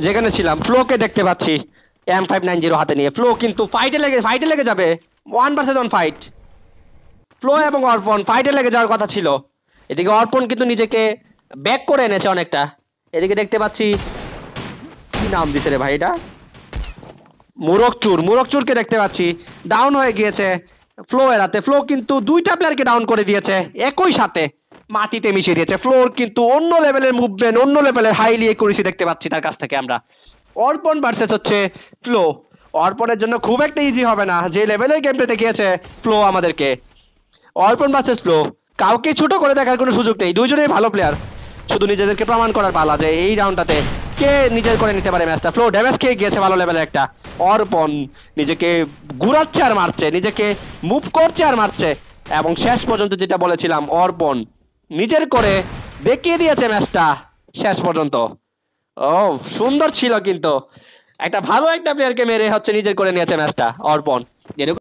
যেখানে ছিলাম ফ্লোকে দেখতে পাচ্ছি M590 হাতে নিয়ে। ফ্লো কিন্তু ফাইটে লেগে যাবে। 1 ভার্সেস 1 ফাইট। ফ্লো এবং অর্পণ ফাইটে লেগে যাওয়ার কথা ছিল। এদিকে অর্পণ কিন্তু নিজেকে ব্যাক করে এনেছে অনেকটা। এদিকে দেখতে পাচ্ছি কি নাম দিছে রে ভাই এটা, মুরকচুরকে দেখতে পাচ্ছি ডাউন হয়ে গিয়েছে ফ্লো এর হাতে। ফ্লো কিন্তু দুইটা প্লেয়ারকে ডাউন করে দিয়েছে একই সাথে, মাটিতে মিশিয়ে দিয়েছে। ফ্লোর কিন্তু অন্য লেভেলের মুভমেন্ট, অন্য লেভেলের হাইলি একুরেসি দেখতে পাচ্ছি তার কাছ থেকে আমরা। অর্পণ ভার্সেস হচ্ছে ফ্লো। অর্পণের জন্য খুব একটা ইজি হবে না, যে লেভেলের গেম প্লে দেখিয়েছে ফ্লো আমাদেরকে। অর্পণ ভার্সেস ফ্লো, কাউকে ছোট করে দেখার কোনো সুযোগ নেই, দুইজনেই ভালো প্লেয়ার। শুধু নিজেদেরকে প্রমাণ করার পালা যে এই রাউন্ডটাতে কে নিজের করে নিতে পারে ম্যাচটা। ফ্লো ড্যামেজ খেয়ে গিয়েছে ভালো লেভেলের একটা। অর্পণ নিজেকে ঘুরাচ্ছে আর মারছে, নিজেকে মুভ করছে আর মারছে, এবং শেষ পর্যন্ত যেটা বলেছিলাম অর্পণ নিজের করে দেখিয়ে দিয়েছে ম্যাচটা শেষ পর্যন্ত। ও সুন্দর ছিল কিন্তু, একটা ভালো একটা প্লেয়ারকে মেরে হচ্ছে নিজের করে নিয়েছে ম্যাচটা অর্পণ। এরকম